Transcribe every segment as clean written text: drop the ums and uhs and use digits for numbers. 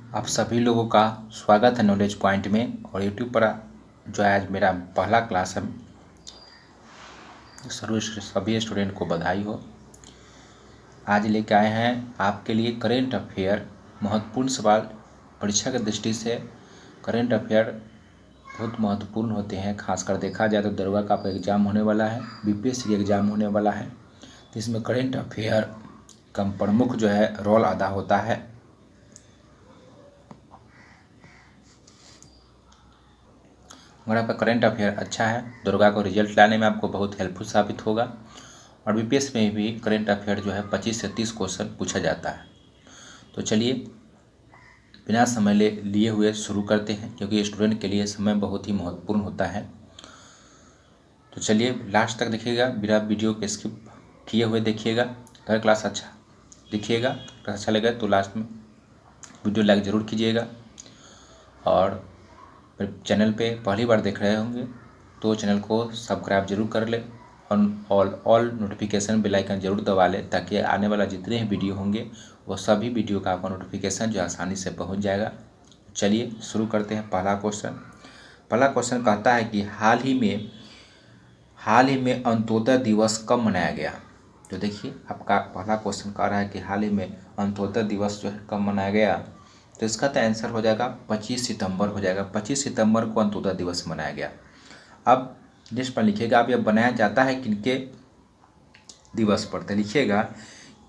आप सभी लोगों का स्वागत है नॉलेज पॉइंट में। और यूट्यूब पर जो आज मेरा पहला क्लास है, सभी स्टूडेंट को बधाई हो। आज लेके आए हैं आपके लिए करेंट अफेयर, महत्वपूर्ण सवाल। परीक्षा की दृष्टि से करेंट अफेयर बहुत महत्वपूर्ण होते हैं। खासकर देखा जाए तो दरोगा का आपका एग्ज़ाम होने वाला है, बीपीएससी एग्ज़ाम होने वाला है, तो इसमें करेंट अफेयर का प्रमुख जो है रोल अदा होता है। अगर आपका करेंट अफेयर अच्छा है, दरोगा को रिजल्ट लाने में आपको बहुत हेल्पफुल साबित होगा। और बीपीएस में भी करेंट अफेयर जो है 25 से 30 क्वेश्चन पूछा जाता है। तो चलिए बिना समय लिए हुए शुरू करते हैं, क्योंकि स्टूडेंट के लिए समय बहुत ही महत्वपूर्ण होता है। तो चलिए लास्ट तक देखिएगा, बिना वीडियो के स्किप किए हुए देखिएगा। अगर क्लास अच्छा देखिएगा, क्लास अच्छा लगे तो लास्ट में वीडियो लाइक ज़रूर कीजिएगा। और चैनल पे पहली बार देख रहे होंगे तो चैनल को सब्सक्राइब जरूर कर ले और ऑल नोटिफिकेशन बेल आइकन जरूर दबा ले, ताकि आने वाला जितने भी वीडियो होंगे वो सभी वीडियो का आपका नोटिफिकेशन जो आसानी से पहुंच जाएगा। चलिए शुरू करते हैं। पहला क्वेश्चन कहता है कि हाल ही में अंत्योदय दिवस कब मनाया गया। तो देखिए आपका पहला क्वेश्चन कह रहा है कि हाल ही में अंत्योदय दिवस जो है कब मनाया गया। तो इसका तो आंसर हो जाएगा 25 सितंबर हो जाएगा। 25 सितंबर को अंत्योदय दिवस मनाया गया। अब नेक्स्ट पर लिखिएगा, अब यह बनाया जाता है किनके दिवस पर। तो लिखिएगा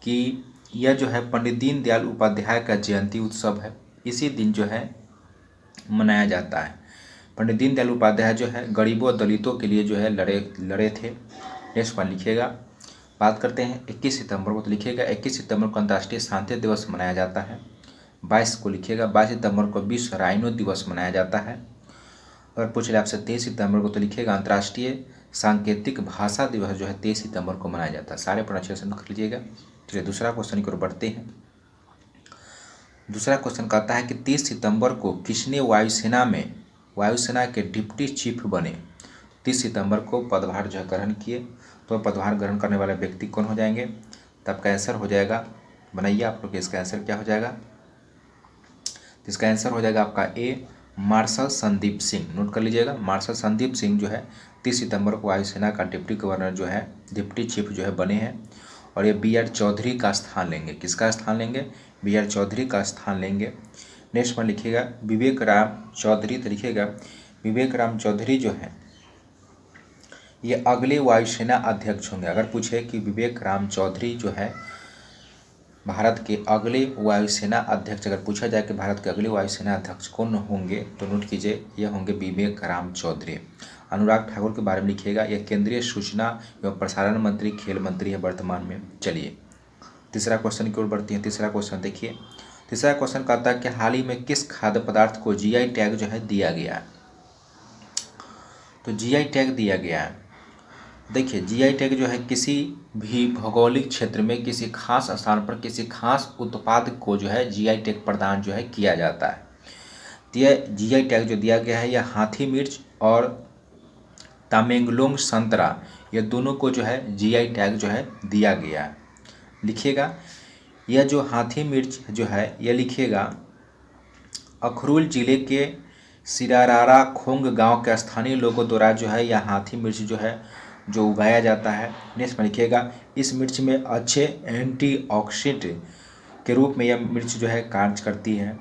कि यह जो है पंडित दीनदयाल उपाध्याय का जयंती उत्सव है, इसी दिन जो है मनाया जाता है। पंडित दीनदयाल उपाध्याय जो है गरीबों दलितों के लिए जो है लड़े थे। नेक्स्ट पर लिखिएगा, बात करते हैं 21 सितंबर को। तो लिखिएगा 21 सितंबर को अंतर्राष्ट्रीय शांति दिवस मनाया जाता है। 22 को लिखिएगा, 22 सितंबर को विश्व राइनो दिवस मनाया जाता है। अगर पूछ ले आपसे 23 सितंबर को, तो लिखिएगा अंतर्राष्ट्रीय सांकेतिक भाषा दिवस जो है 23 सितंबर को मनाया जाता है। सारे प्रोनाउंसिएशन कर लीजिएगा। चलिए दूसरा क्वेश्चन की ओर बढ़ते हैं। दूसरा क्वेश्चन कहता है कि 30 सितंबर को किसने वायुसेना के डिप्टी चीफ बने। 30 सितंबर को पदभार जो है ग्रहण किए। तो पदभार ग्रहण करने वाले व्यक्ति कौन हो जाएंगे। तब का आंसर हो जाएगा, बनाइए आप लोग, इसका आंसर क्या हो जाएगा। इसका आंसर हो जाएगा आपका ए, मार्शल संदीप सिंह। नोट कर लीजिएगा, मार्शल संदीप सिंह जो है 30 सितंबर को वायुसेना का डिप्टी गवर्नर जो है, डिप्टी चीफ जो है बने हैं। और ये बी आर चौधरी का स्थान लेंगे। किसका स्थान लेंगे, बी आर चौधरी का स्थान लेंगे। नेक्स्ट में लिखिएगा विवेक राम चौधरी। तो लिखिएगा विवेक राम चौधरी जो है ये अगले वायुसेना अध्यक्ष होंगे। अगर पूछे कि विवेक राम चौधरी जो है भारत के अगले वायुसेना अध्यक्ष, अगर पूछा जाए कि भारत के अगले वायुसेना अध्यक्ष कौन होंगे, तो नोट कीजिए ये होंगे विवेक राम चौधरी। अनुराग ठाकुर के बारे में लिखिएगा, यह केंद्रीय सूचना एवं प्रसारण मंत्री, खेल मंत्री है वर्तमान में। चलिए तीसरा क्वेश्चन की ओर बढ़ती है। तीसरा क्वेश्चन देखिए, तीसरा क्वेश्चन कहता है कि हाल ही में किस खाद्य पदार्थ को जीआई टैग जो है दिया गया है। तो जीआई टैग दिया गया है, देखिए जीआई टैग जो है किसी भी भौगोलिक क्षेत्र में किसी खास स्थान पर किसी खास उत्पाद को जो है जीआई टैग प्रदान जो है किया जाता है। तो यह जीआई टैग जो दिया गया है, यह हाथी मिर्च और तामेंगलोंग संतरा, यह दोनों को जो है जीआई टैग जो है दिया गया है। लिखिएगा यह जो हाथी मिर्च जो है, यह लिखिएगा अखरूल जिले के सिरारारा खोंग गांव के स्थानीय लोगों द्वारा जो है यह हाथी मिर्च जो है जो उगाया जाता है। नेक्स्ट में लिखिएगा इस मिर्च में अच्छे एंटीऑक्सीडेंट के रूप में यह मिर्च जो है कार्य करती है।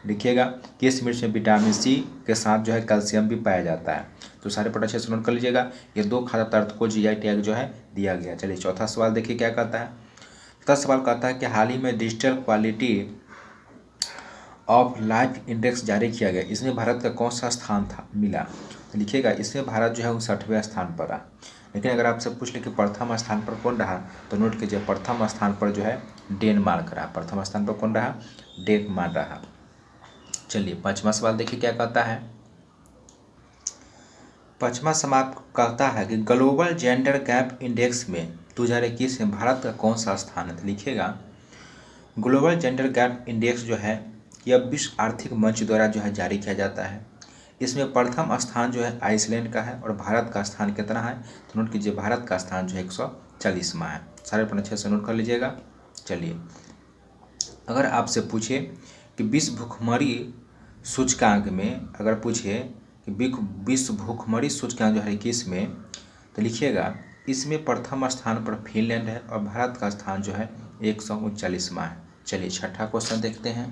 लिखिएगा कि इस मिर्च में विटामिन सी के साथ जो है कैल्शियम भी पाया जाता है। तो सारे पॉइंट अच्छे से नोट कर लीजिएगा। ये दो खाद्य पदार्थ को जीआई टैग जो है दिया गया। चलिए चौथा सवाल देखिए क्या कहता है। चौथा सवाल कहता है कि हाल ही में digital quality of life index जारी किया गया, इसमें भारत का कौन सा स्थान था मिला। तो लिखिएगा इसमें भारत जो है 59वें स्थान पर रहा। लेकिन अगर आपसे पूछ ले कि प्रथम स्थान पर कौन रहा, तो नोट कीजिए प्रथम स्थान पर जो है डेनमार्क रहा। प्रथम स्थान पर कौन रहा, डेनमार्क रहा। चलिए पांचवा सवाल देखिए क्या कहता है। पांचवा सवाल कहता है कि ग्लोबल जेंडर गैप इंडेक्स में 2021 में भारत का कौन सा स्थान है। तो लिखिएगा ग्लोबल जेंडर गैप इंडेक्स जो है यह विश्व आर्थिक मंच द्वारा जो है जारी किया जाता है। इसमें प्रथम स्थान जो है आइसलैंड का है और भारत का स्थान कितना है, तो नोट कीजिए भारत का स्थान जो है 140वां है। सारे पॉइंट अच्छे से नोट कर लीजिएगा। चलिए अगर आपसे पूछे कि विश्व भूखमरी सूचकांक में अगर पूछे कि विश्व भूखमरी सूचकांक जो है 21 में, तो लिखिएगा इसमें प्रथम स्थान पर फिनलैंड है और भारत का स्थान जो है 139वां है। चलिए छठा क्वेश्चन देखते हैं।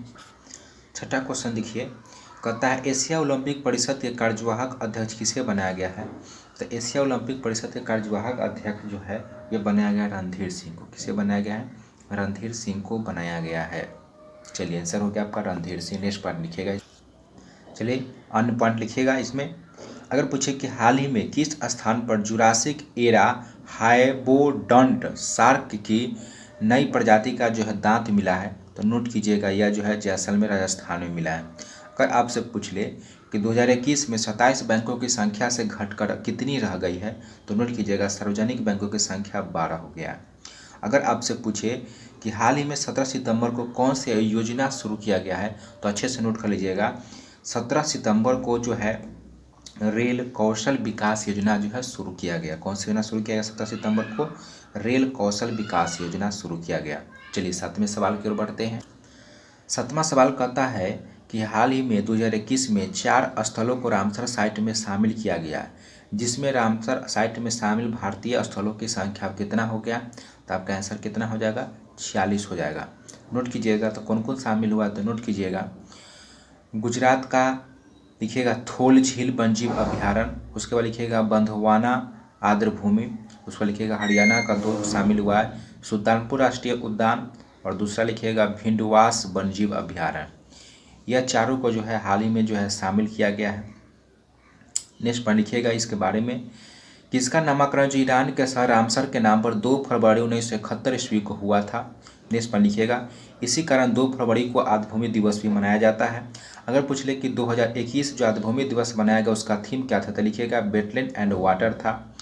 छठा क्वेश्चन देखिए, कहता है एशिया ओलंपिक परिषद के कार्यवाहक अध्यक्ष किसे बनाया गया है। तो एशिया ओलंपिक परिषद के कार्यवाहक अध्यक्ष जो है ये बनाया गया रणधीर सिंह को। किसे बनाया गया है? रणधीर सिंह को बनाया गया है। चलिए आंसर हो गया आपका रणधीर सिंह। नेक्स्ट पॉइंट लिखिएगा। चलिए अन्य पॉइंट लिखिएगा इसमें। अगर पूछे कि हाल ही में किस स्थान पर जुरासिक एरा हाइबोडोंट शार्क की नई प्रजाति का जो है दांत मिला है, तो नोट कीजिएगा यह जो है जैसलमेर राजस्थान में मिला है। अगर आपसे पूछ ले कि 2021 में 27 बैंकों की संख्या से घटकर कितनी रह गई है, तो नोट कीजिएगा सार्वजनिक बैंकों की संख्या 12 हो गया है। अगर आपसे पूछे कि हाल ही में 17 सितंबर को कौन सी योजना शुरू किया गया है, तो अच्छे से नोट कर लीजिएगा 17 सितंबर को जो है रेल कौशल विकास योजना जो है शुरू किया गया। कौन सी योजना शुरू किया गया? 17 सितंबर को रेल कौशल विकास योजना शुरू किया गया। चलिए 7वें सवाल की ओर बढ़ते हैं। 7वां सवाल कहता है कि हाल ही में 2021 में 4 स्थलों को रामसर साइट में शामिल किया गया है, जिसमें रामसर साइट में शामिल भारतीय स्थलों की संख्या कितना हो गया? तो आपका आंसर कितना हो जाएगा? 46 हो जाएगा। नोट कीजिएगा तो कौन कौन शामिल हुआ, तो नोट कीजिएगा गुजरात का लिखिएगा थोल झील वन्यजीव अभ्यारण्य, उसके बाद लिखिएगा बंधवाना आर्द्रभूमि, उसको लिखिएगा हरियाणा का 2 शामिल हुआ है सुल्तानपुर राष्ट्रीय उद्यान, और दूसरा लिखिएगा भिंडवास वन्यजीव अभ्यारण्य। यह चारों को जो है हाल ही में जो है शामिल किया गया है। नेक्स्ट पॉइंट लिखिएगा इसके बारे में कि इसका नामकरण जो ईरान के शहर रामसर के नाम पर 2 फरवरी 1971 ईस्वी को हुआ था। नेक्स्ट पॉइंट लिखिएगा इसी कारण 2 फरवरी को आर्द्रभूमि दिवस भी मनाया जाता है। अगर पूछ ले कि 2021 जो आर्द्रभूमि दिवस मनाया गया उसका थीम क्या था, तो लिखिएगा वेटलैंड एंड वाटर था।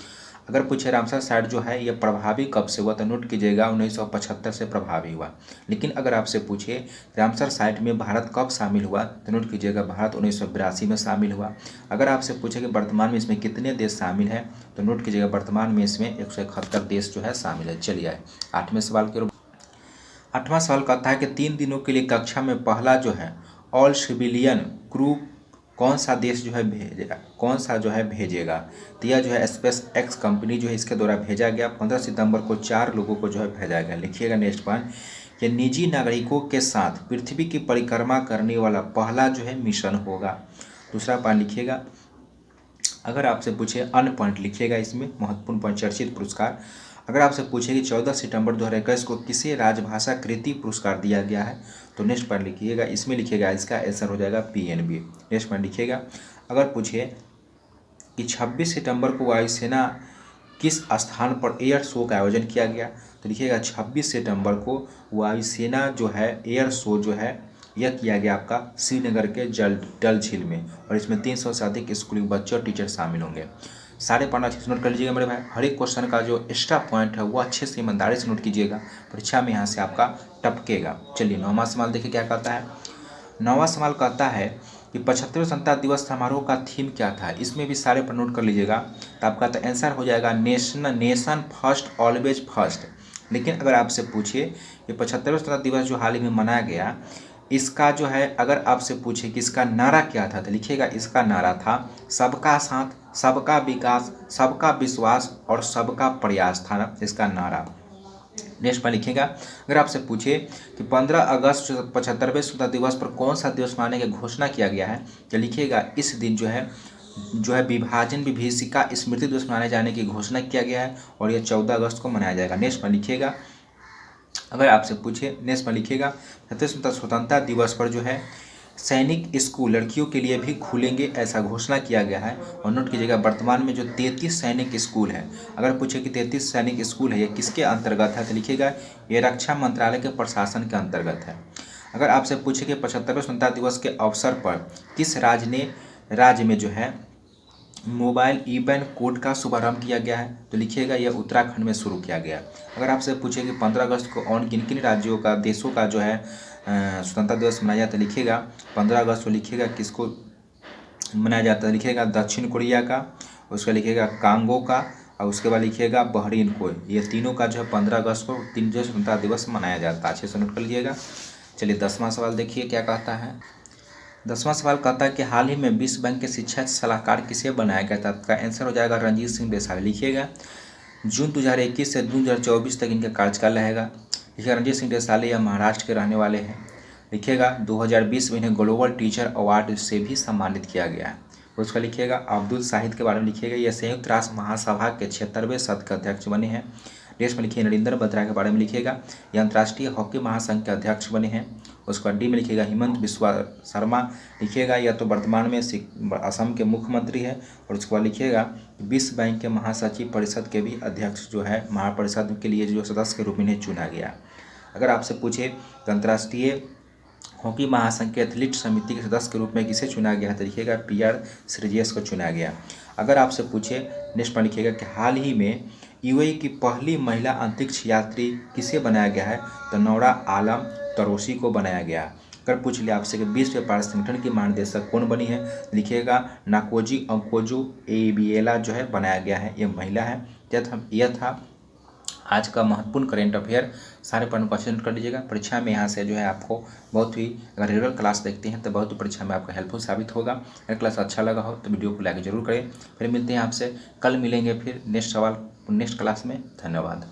अगर पूछे रामसर साइट जो है ये प्रभावी कब से हुआ, तो नोट कीजिएगा 1975 से प्रभावी हुआ। लेकिन अगर आपसे पूछे रामसर साइट में भारत कब शामिल हुआ, तो नोट कीजिएगा भारत 1982 में शामिल हुआ। अगर आपसे पूछे कि वर्तमान में इसमें कितने देश शामिल हैं, तो नोट कीजिएगा वर्तमान में इसमें 171 देश जो है शामिल है। चलिए आए 8वें सवाल की ओर। 8वां सवाल कहता है कि 3 दिनों के लिए कक्षा में पहला जो है ऑल सिविलियन क्रू कौन सा देश जो है भेजेगा, कौन सा जो है भेजेगा, तो यह जो है स्पेस एक्स कंपनी जो है इसके द्वारा भेजा गया। 15 सितंबर को 4 लोगों को जो है भेजा गया। लिखिएगा नेक्स्ट पॉइंट कि निजी नागरिकों के साथ पृथ्वी की परिक्रमा करने वाला पहला जो है मिशन होगा। दूसरा पॉइंट लिखिएगा। अगर आपसे पूछे अन्य पॉइंट लिखिएगा इसमें महत्वपूर्ण पॉइंट चर्चित पुरस्कार। अगर आपसे पूछे कि 14 सितंबर 2021 को किसे राजभाषा कृति पुरस्कार दिया गया है, तो नेक्स्ट पॉइंट लिखिएगा इसमें लिखिएगा इसका आंसर हो जाएगा PNB। नेक्स्ट पॉइंट लिखिएगा। अगर पूछे कि 26 सितंबर को वायुसेना किस स्थान पर एयर शो का आयोजन किया गया, तो लिखिएगा 26 सितंबर को वायुसेना जो है एयर शो जो है यह किया गया आपका श्रीनगर के डल झील में, और इसमें 300 से अधिक स्कूली बच्चे और टीचर शामिल होंगे। सारे पढ़ना अच्छे से नोट कर लीजिएगा मेरे भाई। हर एक क्वेश्चन का जो एक्स्ट्रा पॉइंट है वो अच्छे से ईमानदारी से नोट कीजिएगा, परीक्षा में यहाँ से आपका टपकेगा। चलिए 9वां सवाल देखिए क्या कहता है। 9वां सवाल कहता है कि 75वें स्वतंत्रता दिवस समारोह का थीम क्या था। इसमें भी सारे पर नोट कर लीजिएगा, तो आपका तो आंसर हो जाएगा नेशन फर्स्ट ऑलवेज फर्स्ट। लेकिन अगर आपसे पूछिए कि 75वें स्वतंत्रता दिवस जो हाल ही में मनाया गया, इसका जो है अगर आपसे पूछे कि इसका नारा क्या था, तो लिखिएगा इसका नारा था सबका साथ, सबका विकास, सबका विश्वास और सबका प्रयास था इसका नारा। नेक्स्ट पर लिखिएगा। अगर आपसे पूछे कि 15 अगस्त 75वें स्वतंत्रता दिवस पर कौन सा दिवस मनाने की घोषणा किया गया है, तो लिखिएगा इस दिन जो है विभाजन विभीषिका स्मृति दिवस मनाने जाने की घोषणा किया गया है, और यह 14 अगस्त को मनाया जाएगा। नेक्स्ट पर लिखिएगा। अगर आपसे पूछे नेक्स्ट में लिखिएगा 77वें स्वतंत्रता दिवस पर जो है सैनिक स्कूल लड़कियों के लिए भी खुलेंगे, ऐसा घोषणा किया गया है। और नोट कीजिएगा वर्तमान में जो 33 सैनिक स्कूल है, अगर पूछे कि 33 सैनिक स्कूल है ये किसके अंतर्गत है, तो लिखिएगा ये रक्षा मंत्रालय के प्रशासन के अंतर्गत है। अगर आपसे पूछे कि 75वें स्वतंत्रता दिवस के अवसर पर किस राज्य में जो है मोबाइल ई-पैन कोड का शुभारंभ किया गया है, तो लिखिएगा यह उत्तराखंड में शुरू किया गया। अगर आपसे पूछे कि 15 अगस्त को और किन किन राज्यों का देशों का जो है स्वतंत्रता दिवस मनाया जाता है, लिखिएगा 15 अगस्त को लिखिएगा किसको मनाया जाता है, लिखिएगा दक्षिण कोरिया का, उसका लिखिएगा कांगो का, और उसके बाद लिखिएगा बहरीन को। ये तीनों का जो है 15 अगस्त को 3 स्वतंत्रता दिवस मनाया जाता है। अच्छे से नोट कर लीजिएगा। चलिए 10वां सवाल देखिए क्या कहता है। 10वां सवाल कहता है कि हाल ही में विश्व बैंक के शिक्षा सलाहकार किसे बनाया गया था। इसका आंसर हो जाएगा रणजीत सिंह देसाई। लिखिएगा जून 2021 से जून 2024 तक इनका कार्यकाल रहेगा। लिखिएगा रणजीत सिंह देसाई यह महाराष्ट्र के रहने वाले हैं। लिखिएगा 2020 में इन्हें ग्लोबल टीचर अवार्ड से भी सम्मानित किया गया है। उसका लिखिएगा अब्दुल शाहिद के बारे में लिखिएगा, यह संयुक्त राष्ट्र महासभा के 76वें सत्र के अध्यक्ष बने हैं। नेक्स्ट में लिखिए नरेंद्र बत्रा के बारे में लिखिएगा, यह अंतर्राष्ट्रीय हॉकी महासंघ के अध्यक्ष बने हैं। उसके बाद डी में लिखिएगा हिमंत बिस्वा शर्मा। लिखिएगा यह तो वर्तमान में असम के मुख्यमंत्री है। और उसके बाद लिखिएगा विश्व बैंक के महासचिव परिषद के भी अध्यक्ष जो है महापरिषद के लिए जो सदस्य के रूप में इन्हें चुना गया। अगर आपसे पूछे तो अंतर्राष्ट्रीय हॉकी महासंघ के एथलीट समिति के सदस्य के रूप में किसे चुना गया है तो लिखिएगा पीआर श्रीजेश को चुना गया। अगर आपसे पूछे नेक्स्ट पर लिखिएगा कि हाल ही में यूएई की पहली महिला अंतरिक्ष यात्री किसे बनाया गया है तो नौरा आलम तरोसी को बनाया गया। अगर पूछ लिया आपसे कि विश्व व्यापार संगठन की महानिदेशक कौन बनी है, लिखिएगा नाकोजी अंकोजू एबिएला जो है बनाया गया है, ये महिला है। यह था आज का महत्वपूर्ण करेंट अफेयर। सारे पॉइंट क्वेश्चन कर लीजिएगा। परीक्षा में यहाँ से जो है आपको बहुत ही, अगर रेगुलर क्लास देखते हैं तो बहुत ही परीक्षा में आपका हेल्पफुल साबित होगा। अगर क्लास अच्छा लगा हो तो वीडियो को लाइक जरूर करें। फिर मिलते हैं आपसे, कल मिलेंगे फिर नेक्स्ट सवाल नेक्स्ट क्लास में। धन्यवाद।